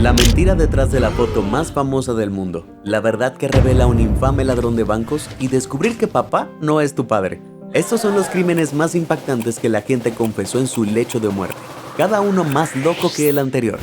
La mentira detrás de la foto más famosa del mundo, la verdad que revela a un infame ladrón de bancos y descubrir que papá no es tu padre. Estos son los crímenes más impactantes que la gente confesó en su lecho de muerte, cada uno más loco que el anterior.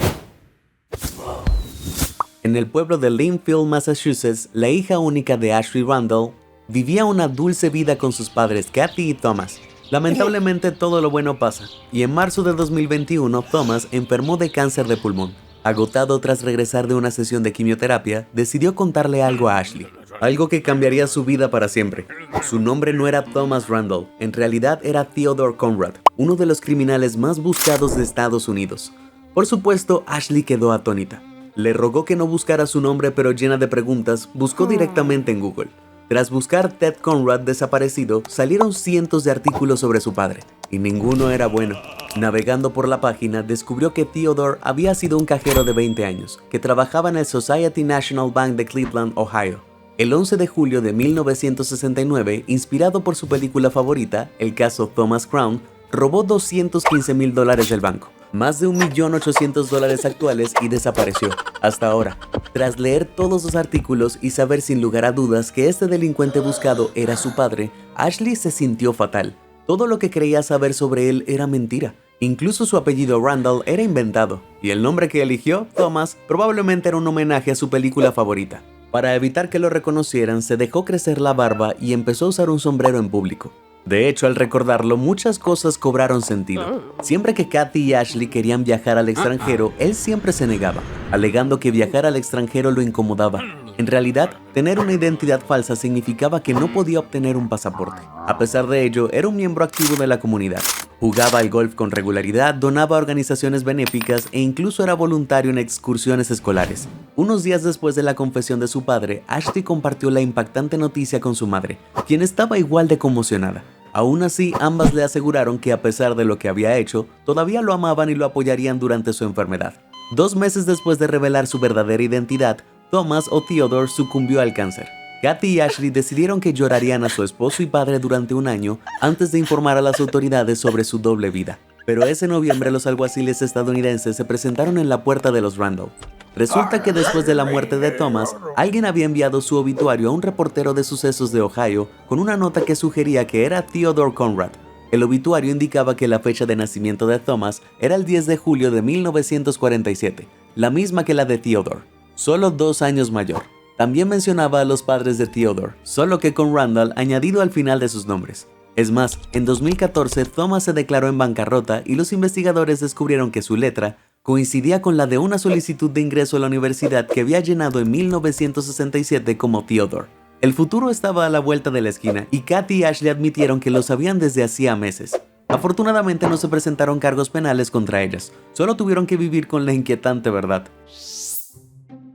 En el pueblo de Lynnfield, Massachusetts, la hija única de Ashley Randall vivía una dulce vida con sus padres Kathy y Thomas. Lamentablemente todo lo bueno pasa, y en marzo de 2021 Thomas enfermó de cáncer de pulmón. Agotado tras regresar de una sesión de quimioterapia, decidió contarle algo a Ashley, algo que cambiaría su vida para siempre. Su nombre no era Thomas Randall, en realidad era Theodore Conrad, uno de los criminales más buscados de Estados Unidos. Por supuesto, Ashley quedó atónita. Le rogó que no buscara su nombre, pero llena de preguntas, buscó directamente en Google. Tras buscar Ted Conrad desaparecido, salieron cientos de artículos sobre su padre, y ninguno era bueno. Navegando por la página, descubrió que Theodore había sido un cajero de 20 años, que trabajaba en el Society National Bank de Cleveland, Ohio. El 11 de julio de 1969, inspirado por su película favorita, el caso Thomas Crown, robó $215,000 del banco, más de $1.800,000 actuales, y desapareció, hasta ahora. Tras leer todos los artículos y saber sin lugar a dudas que este delincuente buscado era su padre, Ashley se sintió fatal. Todo lo que creía saber sobre él era mentira. Incluso su apellido Randall era inventado, y el nombre que eligió, Thomas, probablemente era un homenaje a su película favorita. Para evitar que lo reconocieran, se dejó crecer la barba y empezó a usar un sombrero en público. De hecho, al recordarlo, muchas cosas cobraron sentido. Siempre que Kathy y Ashley querían viajar al extranjero, él siempre se negaba, alegando que viajar al extranjero lo incomodaba. En realidad, tener una identidad falsa significaba que no podía obtener un pasaporte. A pesar de ello, era un miembro activo de la comunidad. Jugaba al golf con regularidad, donaba a organizaciones benéficas e incluso era voluntario en excursiones escolares. Unos días después de la confesión de su padre, Ashley compartió la impactante noticia con su madre, quien estaba igual de conmocionada. Aún así, ambas le aseguraron que a pesar de lo que había hecho, todavía lo amaban y lo apoyarían durante su enfermedad. 2 meses después de revelar su verdadera identidad, Thomas o Theodore sucumbió al cáncer. Kathy y Ashley decidieron que llorarían a su esposo y padre durante un año antes de informar a las autoridades sobre su doble vida. Pero ese noviembre los alguaciles estadounidenses se presentaron en la puerta de los Randall. Resulta que después de la muerte de Thomas, alguien había enviado su obituario a un reportero de sucesos de Ohio con una nota que sugería que era Theodore Conrad. El obituario indicaba que la fecha de nacimiento de Thomas era el 10 de julio de 1947, la misma que la de Theodore, solo 2 años mayor. También mencionaba a los padres de Theodore, solo que con Randall añadido al final de sus nombres. Es más, en 2014 Thomas se declaró en bancarrota y los investigadores descubrieron que su letra coincidía con la de una solicitud de ingreso a la universidad que había llenado en 1967 como Theodore. El futuro estaba a la vuelta de la esquina y Kathy y Ashley admitieron que lo sabían desde hacía meses. Afortunadamente no se presentaron cargos penales contra ellas, solo tuvieron que vivir con la inquietante verdad.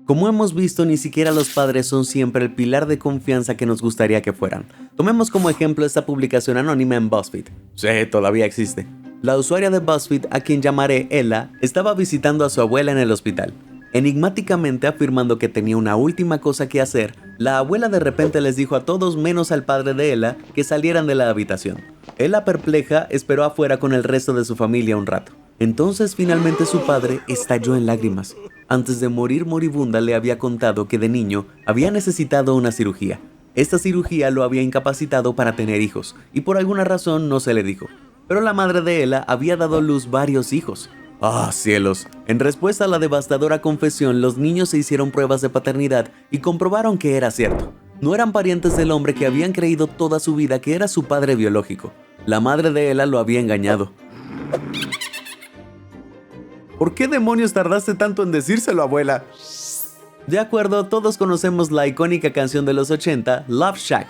Como hemos visto, ni siquiera los padres son siempre el pilar de confianza que nos gustaría que fueran. Tomemos como ejemplo esta publicación anónima en BuzzFeed. Sí, todavía existe. La usuaria de BuzzFeed, a quien llamaré Ella, estaba visitando a su abuela en el hospital. Enigmáticamente afirmando que tenía una última cosa que hacer, la abuela de repente les dijo a todos menos al padre de Ella que salieran de la habitación. Ella, perpleja, esperó afuera con el resto de su familia un rato. Entonces finalmente su padre estalló en lágrimas. Antes de morir moribunda le había contado que de niño había necesitado una cirugía. Esta cirugía lo había incapacitado para tener hijos y por alguna razón no se le dijo. Pero la madre de Ella había dado a luz varios hijos. ¡Ah, cielos! En respuesta a la devastadora confesión, los niños se hicieron pruebas de paternidad y comprobaron que era cierto. No eran parientes del hombre que habían creído toda su vida que era su padre biológico. La madre de Ella lo había engañado. ¿Por qué demonios tardaste tanto en decírselo, abuela? De acuerdo, todos conocemos la icónica canción de los 80, Love Shack.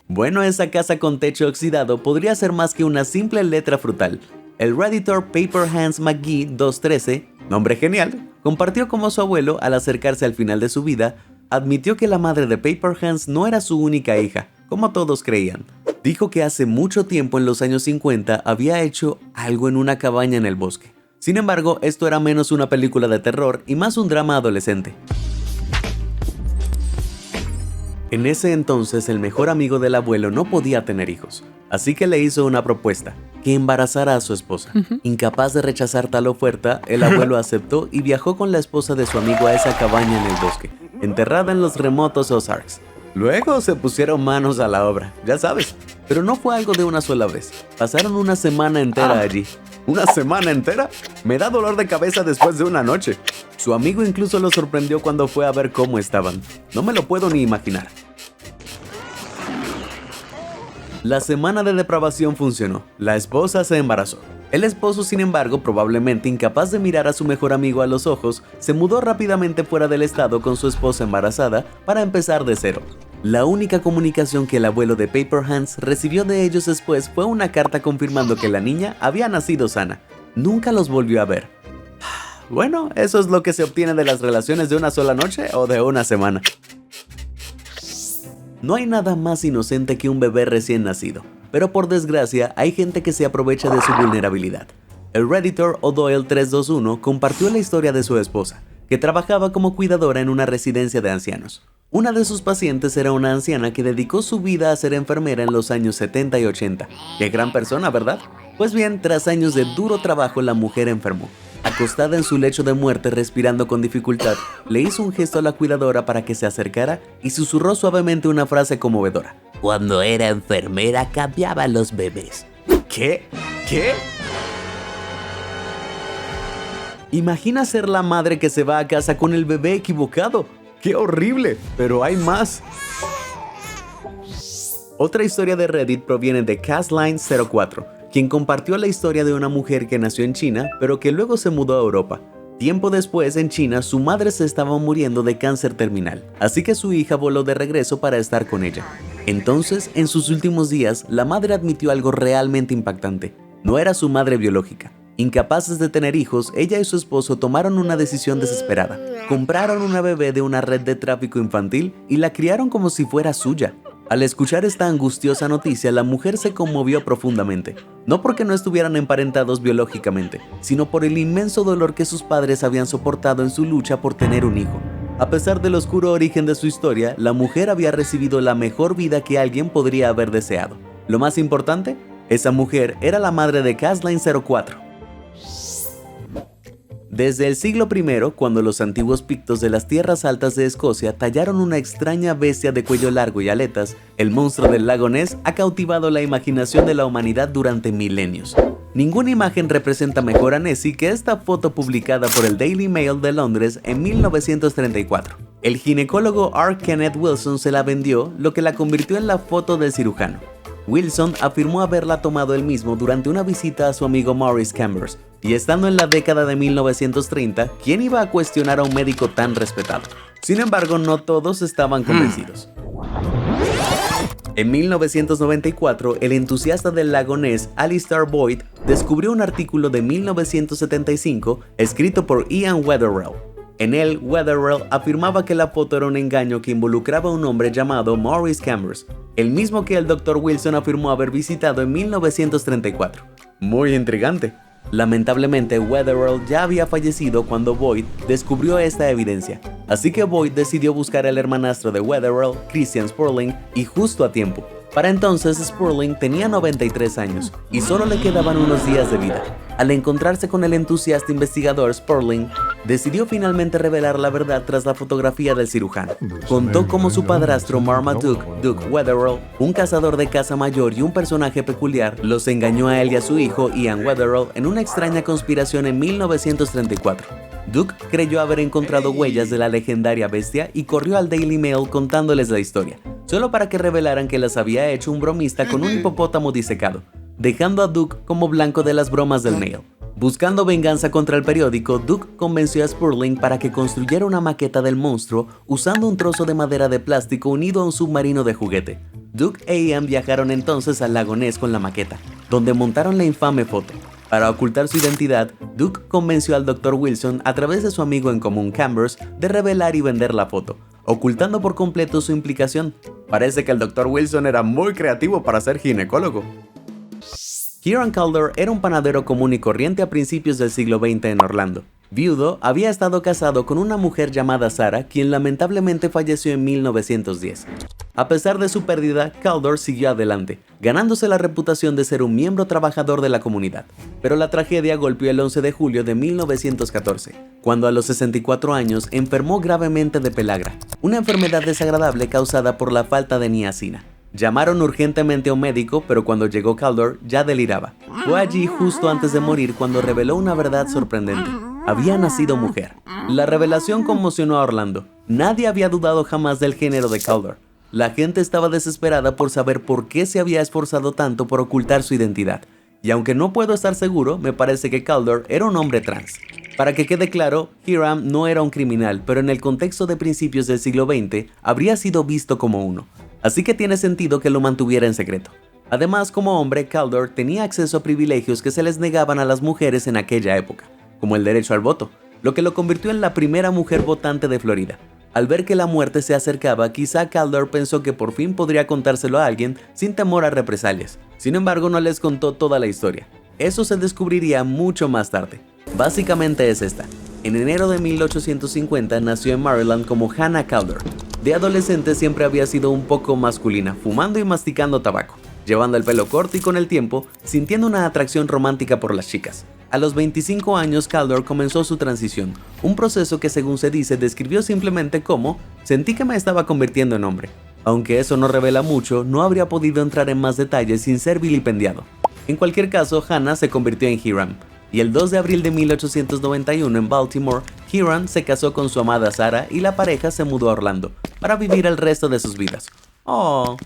Bueno, esa casa con techo oxidado podría ser más que una simple letra frutal. El Redditor Paper Hands McGee 213, nombre genial, compartió cómo su abuelo, al acercarse al final de su vida, admitió que la madre de Paper Hands no era su única hija, como todos creían. Dijo que hace mucho tiempo, en los años 50, había hecho algo en una cabaña en el bosque. Sin embargo, esto era menos una película de terror y más un drama adolescente. En ese entonces, el mejor amigo del abuelo no podía tener hijos, así que le hizo una propuesta. que embarazara a su esposa. Incapaz de rechazar tal oferta, el abuelo aceptó y viajó con la esposa de su amigo a esa cabaña en el bosque, enterrada en los remotos Ozarks. Luego se pusieron manos a la obra, ya sabes, pero no fue algo de una sola vez. Pasaron una semana entera allí. ¿Una semana entera? Me da dolor de cabeza después de una noche. Su amigo incluso lo sorprendió cuando fue a ver cómo estaban. No me lo puedo ni imaginar. La semana de depravación funcionó. La esposa se embarazó. El esposo, sin embargo, probablemente incapaz de mirar a su mejor amigo a los ojos, se mudó rápidamente fuera del estado con su esposa embarazada para empezar de cero. La única comunicación que el abuelo de Paper Hands recibió de ellos después fue una carta confirmando que la niña había nacido sana. Nunca los volvió a ver. Bueno, eso es lo que se obtiene de las relaciones de una sola noche o de una semana. No hay nada más inocente que un bebé recién nacido, pero por desgracia hay gente que se aprovecha de su vulnerabilidad. El Redditor O'Doyle321 compartió la historia de su esposa, que trabajaba como cuidadora en una residencia de ancianos. Una de sus pacientes era una anciana que dedicó su vida a ser enfermera en los años 70 y 80. ¡Qué gran persona!, ¿verdad? Pues bien, tras años de duro trabajo, la mujer enfermó. Acostada en su lecho de muerte, respirando con dificultad, le hizo un gesto a la cuidadora para que se acercara y susurró suavemente una frase conmovedora. Cuando era enfermera cambiaba los bebés. ¿Qué? ¿Qué? Imagina ser la madre que se va a casa con el bebé equivocado. ¡Qué horrible! Pero hay más. Otra historia de Reddit proviene de Casline04, quien compartió la historia de una mujer que nació en China, pero que luego se mudó a Europa. Tiempo después, en China, su madre se estaba muriendo de cáncer terminal, así que su hija voló de regreso para estar con ella. Entonces, en sus últimos días, la madre admitió algo realmente impactante. No era su madre biológica. Incapaces de tener hijos, ella y su esposo tomaron una decisión desesperada. Compraron una bebé de una red de tráfico infantil y la criaron como si fuera suya. Al escuchar esta angustiosa noticia, la mujer se conmovió profundamente, no porque no estuvieran emparentados biológicamente, sino por el inmenso dolor que sus padres habían soportado en su lucha por tener un hijo. A pesar del oscuro origen de su historia, la mujer había recibido la mejor vida que alguien podría haber deseado. Lo más importante, esa mujer era la madre de Casline04. Desde el siglo I, cuando los antiguos pictos de las tierras altas de Escocia tallaron una extraña bestia de cuello largo y aletas, el monstruo del lago Ness ha cautivado la imaginación de la humanidad durante milenios. Ninguna imagen representa mejor a Nessie que esta foto publicada por el Daily Mail de Londres en 1934. El ginecólogo R. Kenneth Wilson se la vendió, lo que la convirtió en la foto del cirujano. Wilson afirmó haberla tomado él mismo durante una visita a su amigo Maurice Chambers, y estando en la década de 1930, ¿quién iba a cuestionar a un médico tan respetado? Sin embargo, no todos estaban convencidos. En 1994, el entusiasta del lago Ness, Alistair Boyd, descubrió un artículo de 1975 escrito por Ian Wetherell. En él, Wetherell afirmaba que la foto era un engaño que involucraba a un hombre llamado Maurice Chambers, el mismo que el Dr. Wilson afirmó haber visitado en 1934. Muy intrigante. Lamentablemente, Wetherell ya había fallecido cuando Boyd descubrió esta evidencia, así que Boyd decidió buscar al hermanastro de Wetherell, Christian Spurling, y justo a tiempo. Para entonces, Spurling tenía 93 años y solo le quedaban unos días de vida. Al encontrarse con el entusiasta investigador, Spurling decidió finalmente revelar la verdad tras la fotografía del cirujano. Contó cómo su padrastro Marmaduke Duke Wetherell, un cazador de caza mayor y un personaje peculiar, los engañó a él y a su hijo Ian Wetherell en una extraña conspiración en 1934. Duke creyó haber encontrado huellas de la legendaria bestia y corrió al Daily Mail contándoles la historia, solo para que revelaran que las había hecho un bromista con un hipopótamo disecado, dejando a Duke como blanco de las bromas del Mail. Buscando venganza contra el periódico, Duke convenció a Spurling para que construyera una maqueta del monstruo usando un trozo de madera de plástico unido a un submarino de juguete. Duke e Ian viajaron entonces al lago Ness con la maqueta, donde montaron la infame foto. Para ocultar su identidad, Duke convenció al Dr. Wilson, a través de su amigo en común Chambers, de revelar y vender la foto, ocultando por completo su implicación. Parece que el Dr. Wilson era muy creativo para ser ginecólogo. Kieran Calder era un panadero común y corriente a principios del siglo XX en Orlando. Viudo, había estado casado con una mujer llamada Sarah, quien lamentablemente falleció en 1910. A pesar de su pérdida, Calder siguió adelante, ganándose la reputación de ser un miembro trabajador de la comunidad. Pero la tragedia golpeó el 11 de julio de 1914, cuando a los 64 años enfermó gravemente de pelagra, una enfermedad desagradable causada por la falta de niacina. Llamaron urgentemente a un médico, pero cuando llegó Calder ya deliraba. Fue allí justo antes de morir cuando reveló una verdad sorprendente. Había nacido mujer. La revelación conmocionó a Orlando. Nadie había dudado jamás del género de Calder. La gente estaba desesperada por saber por qué se había esforzado tanto por ocultar su identidad. Y aunque no puedo estar seguro, me parece que Calder era un hombre trans. Para que quede claro, Hiram no era un criminal, pero en el contexto de principios del siglo XX, habría sido visto como uno. Así que tiene sentido que lo mantuviera en secreto. Además, como hombre, Calder tenía acceso a privilegios que se les negaban a las mujeres en aquella época, como el derecho al voto, lo que lo convirtió en la primera mujer votante de Florida. Al ver que la muerte se acercaba, quizá Calder pensó que por fin podría contárselo a alguien sin temor a represalias. Sin embargo, no les contó toda la historia. Eso se descubriría mucho más tarde. Básicamente es esta. En enero de 1850 nació en Maryland como Hannah Calder. De adolescente siempre había sido un poco masculina, fumando y masticando tabaco, llevando el pelo corto y con el tiempo, sintiendo una atracción romántica por las chicas. A los 25 años, Calder comenzó su transición, un proceso que según se dice describió simplemente como «sentí que me estaba convirtiendo en hombre». Aunque eso no revela mucho, no habría podido entrar en más detalles sin ser vilipendiado. En cualquier caso, Hannah se convirtió en Hiram, y el 2 de abril de 1891 en Baltimore, Hiram se casó con su amada Sarah y la pareja se mudó a Orlando para vivir el resto de sus vidas. Oh.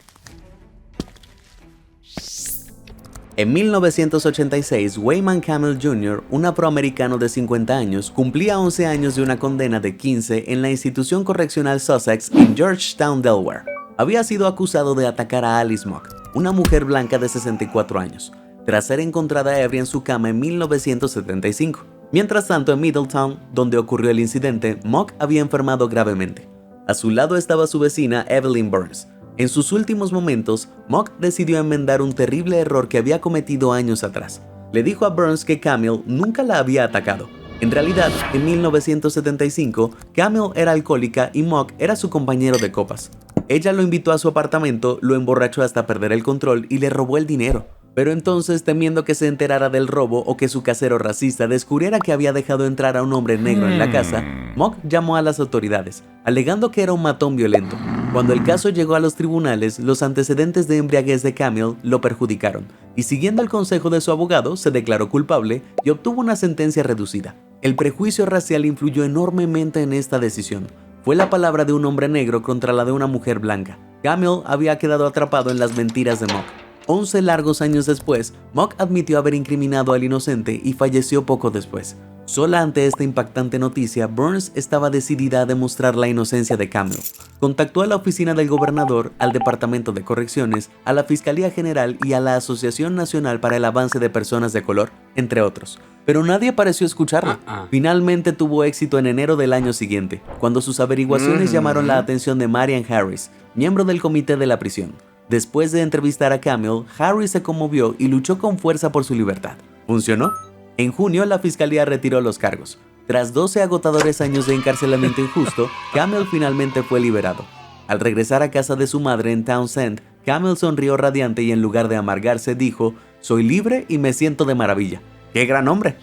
En 1986, Wayman Camel Jr., un afroamericano de 50 años, cumplía 11 años de una condena de 15 en la institución correccional Sussex en Georgetown, Delaware. Había sido acusado de atacar a Alice Mock, una mujer blanca de 64 años, tras ser encontrada ebria en su cama en 1975. Mientras tanto, en Middletown, donde ocurrió el incidente, Mock había enfermado gravemente. A su lado estaba su vecina Evelyn Burns. En sus últimos momentos, Mock decidió enmendar un terrible error que había cometido años atrás. Le dijo a Burns que Camille nunca la había atacado. En realidad, en 1975, Camille era alcohólica y Mock era su compañero de copas. Ella lo invitó a su apartamento, lo emborrachó hasta perder el control y le robó el dinero. Pero entonces, temiendo que se enterara del robo o que su casero racista descubriera que había dejado entrar a un hombre negro en la casa, Mock llamó a las autoridades, alegando que era un matón violento. Cuando el caso llegó a los tribunales, los antecedentes de embriaguez de Camille lo perjudicaron, y siguiendo el consejo de su abogado, se declaró culpable y obtuvo una sentencia reducida. El prejuicio racial influyó enormemente en esta decisión. Fue la palabra de un hombre negro contra la de una mujer blanca. Camille había quedado atrapado en las mentiras de Mock. 11 largos años después, Mock admitió haber incriminado al inocente y falleció poco después. Sola ante esta impactante noticia, Burns estaba decidida a demostrar la inocencia de Camille. Contactó a la oficina del gobernador, al Departamento de Correcciones, a la Fiscalía General y a la Asociación Nacional para el Avance de Personas de Color, entre otros. Pero nadie pareció escucharla. Finalmente tuvo éxito en enero del año siguiente, cuando sus averiguaciones llamaron la atención de Marian Harris, miembro del comité de la prisión. Después de entrevistar a Camille, Harris se conmovió y luchó con fuerza por su libertad. ¿Funcionó? En junio, la fiscalía retiró los cargos. Tras 12 agotadores años de encarcelamiento injusto, Camille finalmente fue liberado. Al regresar a casa de su madre en Townsend, Camille sonrió radiante y en lugar de amargarse dijo: «Soy libre y me siento de maravilla». ¡Qué gran hombre!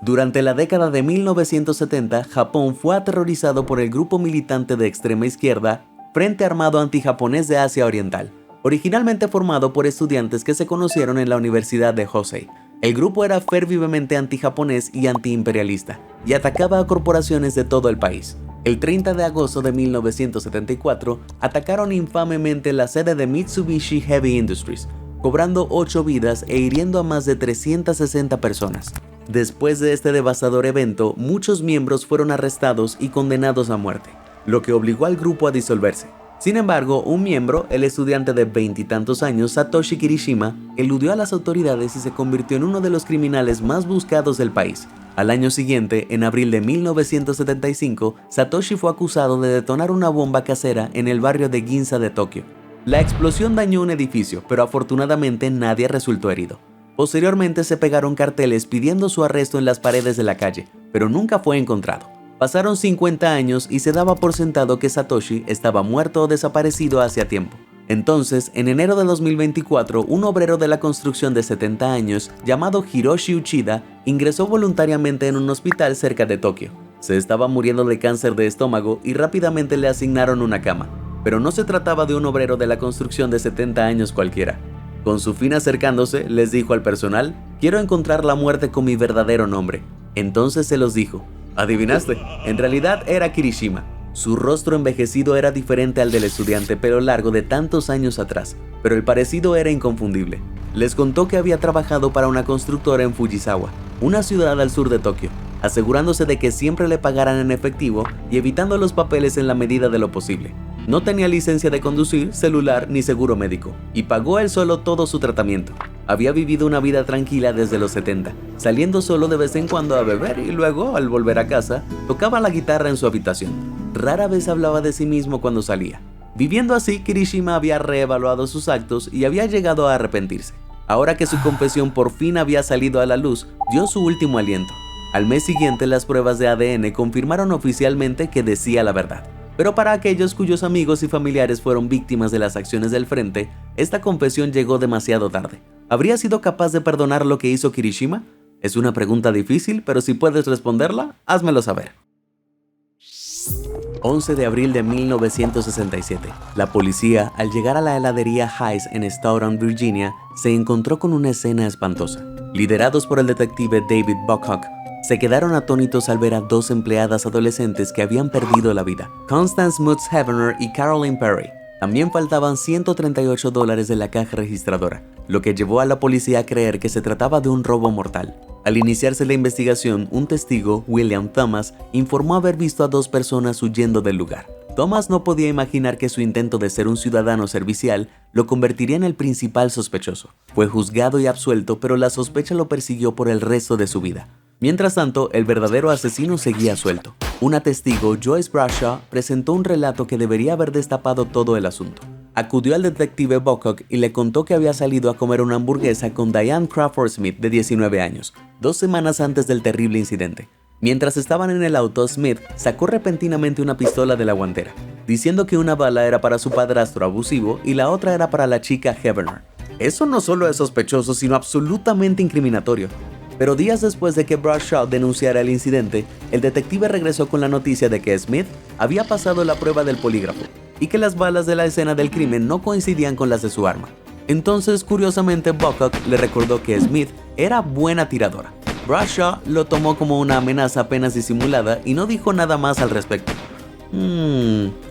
Durante la década de 1970, Japón fue aterrorizado por el grupo militante de extrema izquierda Frente Armado Antijaponés de Asia Oriental, originalmente formado por estudiantes que se conocieron en la Universidad de Hosei. El grupo era férviamente antijaponés y antiimperialista, y atacaba a corporaciones de todo el país. El 30 de agosto de 1974, atacaron infamemente la sede de Mitsubishi Heavy Industries, cobrando 8 vidas e hiriendo a más de 360 personas. Después de este devastador evento, muchos miembros fueron arrestados y condenados a muerte, lo que obligó al grupo a disolverse. Sin embargo, un miembro, el estudiante de 20 y tantos años Satoshi Kirishima, eludió a las autoridades y se convirtió en uno de los criminales más buscados del país. Al año siguiente, en abril de 1975, Satoshi fue acusado de detonar una bomba casera en el barrio de Ginza de Tokio. La explosión dañó un edificio, pero afortunadamente nadie resultó herido. Posteriormente se pegaron carteles pidiendo su arresto en las paredes de la calle, pero nunca fue encontrado. Pasaron 50 años y se daba por sentado que Satoshi estaba muerto o desaparecido hacía tiempo. Entonces, en enero de 2024, un obrero de la construcción de 70 años, llamado Hiroshi Uchida, ingresó voluntariamente en un hospital cerca de Tokio. Se estaba muriendo de cáncer de estómago y rápidamente le asignaron una cama. Pero no se trataba de un obrero de la construcción de 70 años cualquiera. Con su fin acercándose, les dijo al personal: «Quiero encontrar la muerte con mi verdadero nombre». Entonces se los dijo. ¿Adivinaste? En realidad era Kirishima. Su rostro envejecido era diferente al del estudiante pelo largo de tantos años atrás, pero el parecido era inconfundible. Les contó que había trabajado para una constructora en Fujisawa, una ciudad al sur de Tokio, asegurándose de que siempre le pagaran en efectivo y evitando los papeles en la medida de lo posible. No tenía licencia de conducir, celular ni seguro médico, y pagó él solo todo su tratamiento. Había vivido una vida tranquila desde los 70, saliendo solo de vez en cuando a beber y luego, al volver a casa, tocaba la guitarra en su habitación. Rara vez hablaba de sí mismo cuando salía. Viviendo así, Kirishima había reevaluado sus actos y había llegado a arrepentirse. Ahora que su confesión por fin había salido a la luz, dio su último aliento. Al mes siguiente, las pruebas de ADN confirmaron oficialmente que decía la verdad. Pero para aquellos cuyos amigos y familiares fueron víctimas de las acciones del frente, esta confesión llegó demasiado tarde. ¿Habría sido capaz de perdonar lo que hizo Kirishima? Es una pregunta difícil, pero si puedes responderla, házmelo saber. 11 de abril de 1967. La policía, al llegar a la heladería Hayes en Staunton, Virginia, se encontró con una escena espantosa. Liderados por el detective David Buckhock, se quedaron atónitos al ver a dos empleadas adolescentes que habían perdido la vida, Constance Mutz-Hevener y Caroline Perry. También faltaban $138 de la caja registradora, lo que llevó a la policía a creer que se trataba de un robo mortal. Al iniciarse la investigación, un testigo, William Thomas, informó haber visto a dos personas huyendo del lugar. Thomas no podía imaginar que su intento de ser un ciudadano servicial lo convertiría en el principal sospechoso. Fue juzgado y absuelto, pero la sospecha lo persiguió por el resto de su vida. Mientras tanto, el verdadero asesino seguía suelto. Una testigo, Joyce Bradshaw, presentó un relato que debería haber destapado todo el asunto. Acudió al detective Buckhock y le contó que había salido a comer una hamburguesa con Diane Crawford Smith, de 19 años, 2 semanas antes del terrible incidente. Mientras estaban en el auto, Smith sacó repentinamente una pistola de la guantera, diciendo que una bala era para su padrastro abusivo y la otra era para la chica Hevener. Eso no solo es sospechoso, sino absolutamente incriminatorio. Pero días después de que Bradshaw denunciara el incidente, el detective regresó con la noticia de que Smith había pasado la prueba del polígrafo y que las balas de la escena del crimen no coincidían con las de su arma. Entonces, curiosamente, Buckhock le recordó que Smith era buena tiradora. Bradshaw lo tomó como una amenaza apenas disimulada y no dijo nada más al respecto.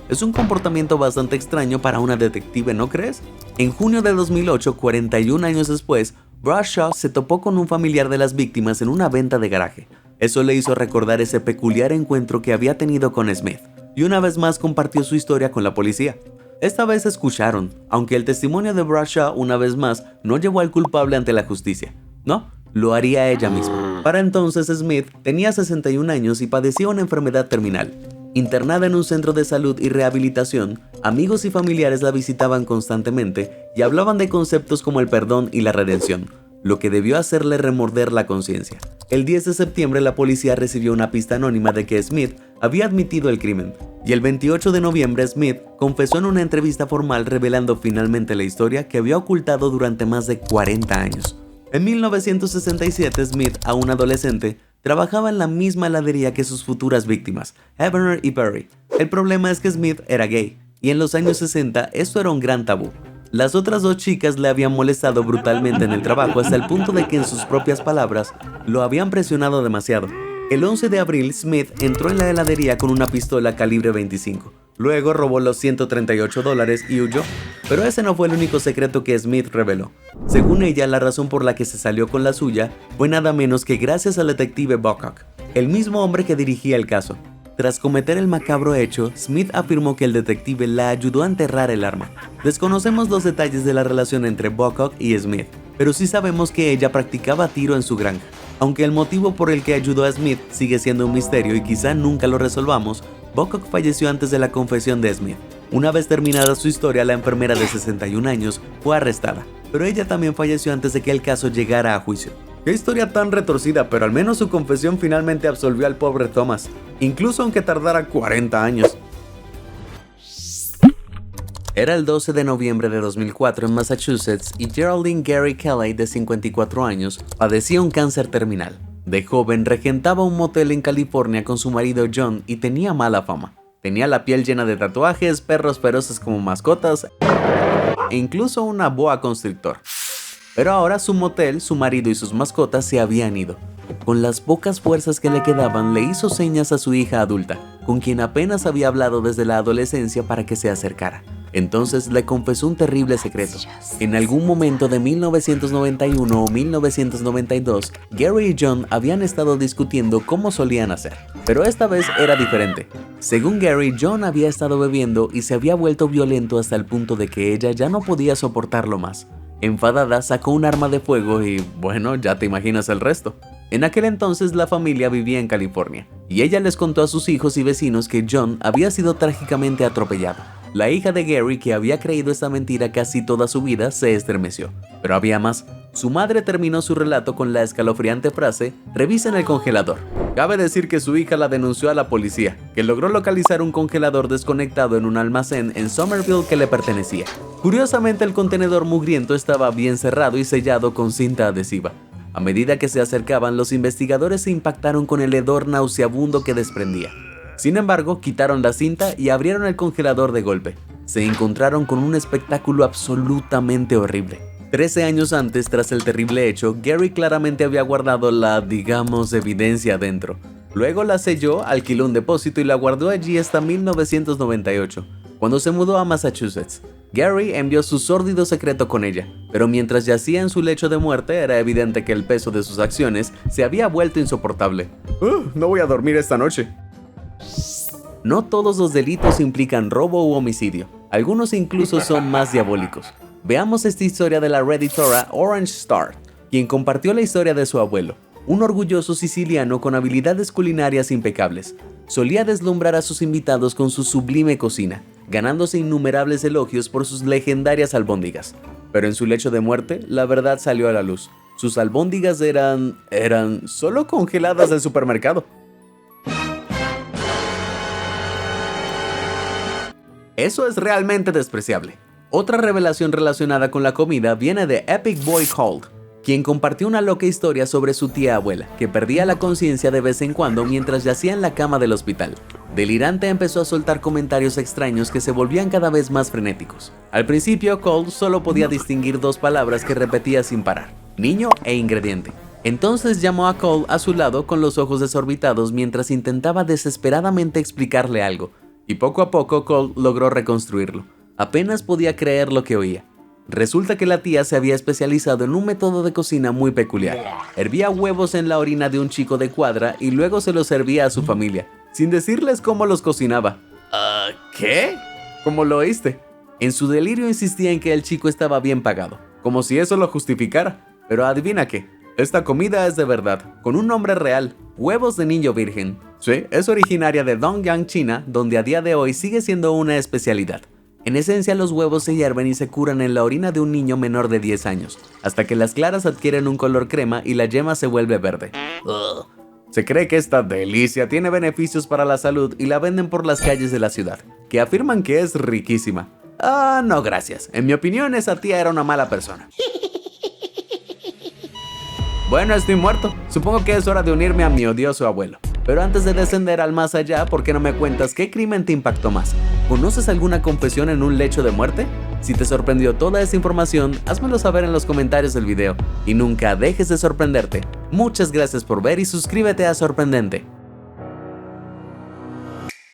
Es un comportamiento bastante extraño para una detective, ¿no crees? En junio de 2008, 41 años después, Bradshaw se topó con un familiar de las víctimas en una venta de garaje. Eso le hizo recordar ese peculiar encuentro que había tenido con Smith, y una vez más compartió su historia con la policía. Esta vez escucharon, aunque el testimonio de Bradshaw una vez más no llevó al culpable ante la justicia. No, lo haría ella misma. Para entonces Smith tenía 61 años y padecía una enfermedad terminal. Internada en un centro de salud y rehabilitación, amigos y familiares la visitaban constantemente y hablaban de conceptos como el perdón y la redención, lo que debió hacerle remorder la conciencia. El 10 de septiembre la policía recibió una pista anónima de que Smith había admitido el crimen, y el 28 de noviembre Smith confesó en una entrevista formal revelando finalmente la historia que había ocultado durante más de 40 años. En 1967 Smith, aún adolescente, trabajaba en la misma heladería que sus futuras víctimas, Hevener y Perry. El problema es que Smith era gay, y en los años 60 esto era un gran tabú. Las otras dos chicas le habían molestado brutalmente en el trabajo hasta el punto de que en sus propias palabras lo habían presionado demasiado. El 11 de abril, Smith entró en la heladería con una pistola calibre 25. Luego robó los $138 y huyó. Pero ese no fue el único secreto que Smith reveló. Según ella, la razón por la que se salió con la suya fue nada menos que gracias al detective Buckhock, el mismo hombre que dirigía el caso. Tras cometer el macabro hecho, Smith afirmó que el detective la ayudó a enterrar el arma. Desconocemos los detalles de la relación entre Buckhock y Smith, pero sí sabemos que ella practicaba tiro en su granja. Aunque el motivo por el que ayudó a Smith sigue siendo un misterio y quizá nunca lo resolvamos, Buckhock falleció antes de la confesión de Smith. Una vez terminada su historia, la enfermera de 61 años fue arrestada. pero ella también falleció antes de que el caso llegara a juicio. Qué historia tan retorcida, pero al menos su confesión finalmente absolvió al pobre Thomas, incluso aunque tardara 40 años. Era el 12 de noviembre de 2004 en Massachusetts y Geraldine Gary Kelly, de 54 años, padecía un cáncer terminal. De joven regentaba un motel en California con su marido John y tenía mala fama. Tenía la piel llena de tatuajes, perros feroces como mascotas e incluso una boa constrictor. Pero ahora su motel, su marido y sus mascotas se habían ido. Con las pocas fuerzas que le quedaban, le hizo señas a su hija adulta, con quien apenas había hablado desde la adolescencia, para que se acercara. Entonces le confesó un terrible secreto. En algún momento de 1991 o 1992, Gary y John habían estado discutiendo cómo solían hacer, pero esta vez era diferente. Según Gary, John había estado bebiendo y se había vuelto violento hasta el punto de que ella ya no podía soportarlo más. Enfadada, sacó un arma de fuego y, bueno, ya te imaginas el resto. En aquel entonces la familia vivía en California, y ella les contó a sus hijos y vecinos que John había sido trágicamente atropellado. La hija de Gary, que había creído esta mentira casi toda su vida, se estremeció. Pero había más. Su madre terminó su relato con la escalofriante frase: "Revisen el congelador". Cabe decir que su hija la denunció a la policía, que logró localizar un congelador desconectado en un almacén en Somerville que le pertenecía. Curiosamente, el contenedor mugriento estaba bien cerrado y sellado con cinta adhesiva. A medida que se acercaban, los investigadores se impactaron con el hedor nauseabundo que desprendía. Sin embargo, quitaron la cinta y abrieron el congelador de golpe. Se encontraron con un espectáculo absolutamente horrible. 13 años antes, tras el terrible hecho, Gary claramente había guardado la, digamos, evidencia adentro. Luego la selló, alquiló un depósito y la guardó allí hasta 1998, cuando se mudó a Massachusetts. Gary envió su sórdido secreto con ella, pero mientras yacía en su lecho de muerte, era evidente que el peso de sus acciones se había vuelto insoportable. No voy a dormir esta noche. No todos los delitos implican robo u homicidio, algunos incluso son más diabólicos. Veamos esta historia de la redditora Orange Star, quien compartió la historia de su abuelo, un orgulloso siciliano con habilidades culinarias impecables. Solía deslumbrar a sus invitados con su sublime cocina, ganándose innumerables elogios por sus legendarias albóndigas. Pero en su lecho de muerte, la verdad salió a la luz. Sus albóndigas eran solo congeladas del supermercado. Eso es realmente despreciable. Otra revelación relacionada con la comida viene de Epic Boy Cold, quien compartió una loca historia sobre su tía abuela, que perdía la conciencia de vez en cuando mientras yacía en la cama del hospital. Delirante, empezó a soltar comentarios extraños que se volvían cada vez más frenéticos. Al principio, Cold solo podía distinguir dos palabras que repetía sin parar: niño e ingrediente. Entonces llamó a Cole a su lado con los ojos desorbitados mientras intentaba desesperadamente explicarle algo, y poco a poco Cole logró reconstruirlo. Apenas podía creer lo que oía. Resulta que la tía se había especializado en un método de cocina muy peculiar. Hervía huevos en la orina de un chico de cuadra y luego se los servía a su familia, sin decirles cómo los cocinaba. ¿Qué? ¿Cómo lo oíste? En su delirio insistía en que el chico estaba bien pagado, como si eso lo justificara. Pero adivina qué, esta comida es de verdad, con un nombre real: huevos de niño virgen. Sí, es originaria de Dongyang, China, donde a día de hoy sigue siendo una especialidad. En esencia, los huevos se hierven y se curan en la orina de un niño menor de 10 años, hasta que las claras adquieren un color crema y la yema se vuelve verde. Se cree que esta delicia tiene beneficios para la salud y la venden por las calles de la ciudad, que afirman que es riquísima. No gracias, en mi opinión esa tía era una mala persona. Bueno, estoy muerto, supongo que es hora de unirme a mi odioso abuelo. Pero antes de descender al más allá, ¿por qué no me cuentas qué crimen te impactó más? ¿Conoces alguna confesión en un lecho de muerte? Si te sorprendió toda esta información, házmelo saber en los comentarios del video. Y nunca dejes de sorprenderte. Muchas gracias por ver y suscríbete a Sorprendente.